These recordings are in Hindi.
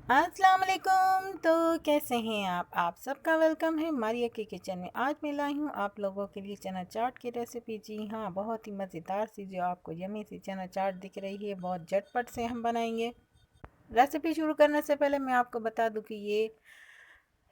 अस्सलाम वालेकुम। तो कैसे हैं आप सबका वेलकम है मारिया के किचन में। आज मैं लाई हूँ आप लोगों के लिए चना चाट की रेसिपी। जी हाँ, बहुत ही मज़ेदार सी जो आपको यमी सी चना चाट दिख रही है, बहुत झटपट से हम बनाएंगे। रेसिपी शुरू करने से पहले मैं आपको बता दूं कि ये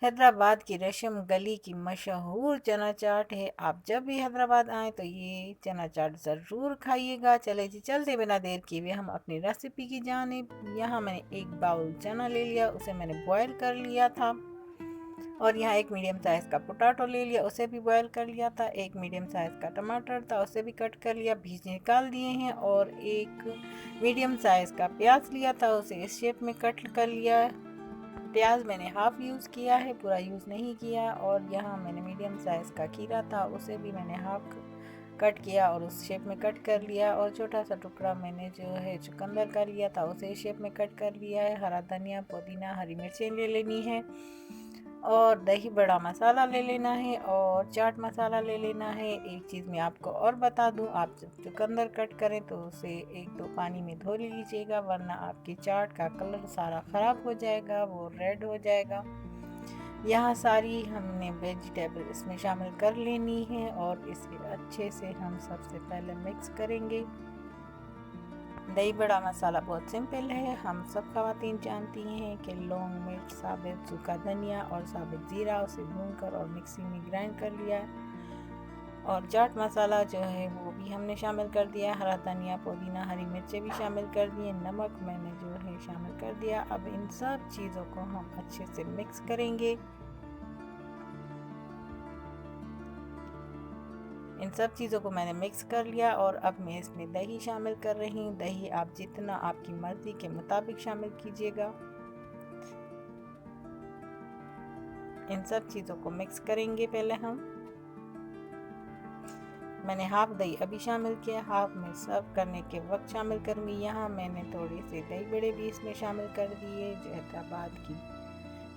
हैदराबाद की रेशम गली की मशहूर चना चाट है। आप जब भी हैदराबाद आएँ तो ये चना चाट ज़रूर खाइएगा। चले जी, चलते बिना देर किए हुए हम अपनी रेसिपी की जानिब। यहाँ मैंने एक बाउल चना ले लिया, उसे मैंने बॉयल कर लिया था। और यहाँ एक मीडियम साइज़ का पोटैटो ले लिया, उसे भी बॉयल कर लिया था। एक मीडियम साइज़ का टमाटर था, उसे भी कट कर लिया, बीज निकाल दिए हैं। और एक मीडियम साइज़ का प्याज लिया था, उसे इस शेप में कट कर लिया। प्याज मैंने हाफ़ यूज़ किया है, पूरा यूज़ नहीं किया। और यहाँ मैंने मीडियम साइज़ का खीरा था, उसे भी मैंने हाफ़ कट किया और उस शेप में कट कर लिया। और छोटा सा टुकड़ा मैंने जो है चुकंदर का लिया था, उसे इस शेप में कट कर लिया है। हरा धनिया, पुदीना, हरी मिर्चें ले लेनी है। और दही बड़ा मसाला ले लेना है और चाट मसाला ले लेना है। एक चीज़ मैं आपको और बता दूं, आप जब चुकंदर कट करें तो उसे एक दो पानी में धो लीजिएगा, वरना आपकी चाट का कलर सारा ख़राब हो जाएगा, वो रेड हो जाएगा। यहाँ सारी हमने वेजिटेबल इसमें शामिल कर लेनी है और इसे अच्छे से हम सबसे पहले मिक्स करेंगे। दही बड़ा मसाला बहुत सिंपल है, हम सब ख़वातीन जानती हैं कि लौंग, मिर्च, साबित सूखा धनिया और साबित ज़ीरा, उसे भूनकर और मिक्सी में ग्राइंड कर लिया। और चाट मसाला जो है वो भी हमने शामिल कर दिया। हरा धनिया, पुदीना, हरी मिर्चें भी शामिल कर दिए। नमक मैंने जो है शामिल कर दिया। अब इन सब चीज़ों को हम अच्छे से मिक्स करेंगे। इन सब चीज़ों को मैंने मिक्स कर लिया और अब मैं इसमें दही शामिल कर रही हूँ। दही आप जितना आपकी मर्ज़ी के मुताबिक शामिल कीजिएगा। इन सब चीज़ों को मिक्स करेंगे पहले हम। मैंने हाफ़ दही अभी शामिल किया, हाफ़ में सर्व करने के वक्त शामिल करूँगी। यहाँ मैंने थोड़े से दही बड़े भी इसमें शामिल कर दिए। जो हैदराबाद की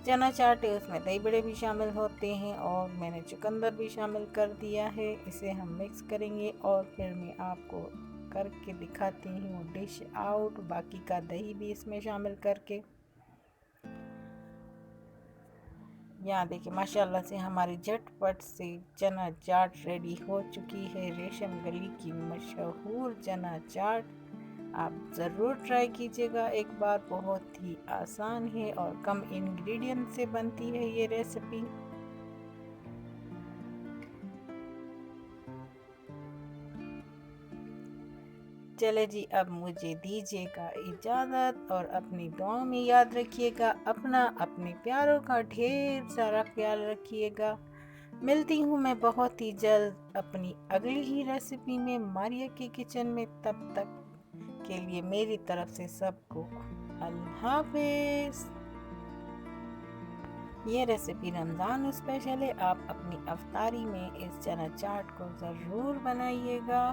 चना चाट है उसमें दही बड़े भी शामिल होते हैं। और मैंने चुकंदर भी शामिल कर दिया है। इसे हम मिक्स करेंगे और फिर मैं आपको करके दिखाती हूँ डिश आउट, बाकी का दही भी इसमें शामिल करके। यहाँ देखिए माशाल्लाह से हमारी झटपट से चना चाट रेडी हो चुकी है। रेशम गली की मशहूर चना चाट आप ज़रूर ट्राई कीजिएगा एक बार। बहुत ही आसान है और कम इंग्रेडिएंट से बनती है ये रेसिपी। चले जी, अब मुझे दीजिएगा इजाज़त और अपनी दुआओं में याद रखिएगा। अपना अपने प्यारों का ढेर सारा ख्याल रखिएगा। मिलती हूँ मैं बहुत ही जल्द अपनी अगली ही रेसिपी में मारिया के किचन में। तब तक के लिए मेरी तरफ से सबको अल्लाह हाफिज़। ये रेसिपी रमज़ान स्पेशल है, आप अपनी अफ्तारी में इस चना चाट को ज़रूर बनाइएगा।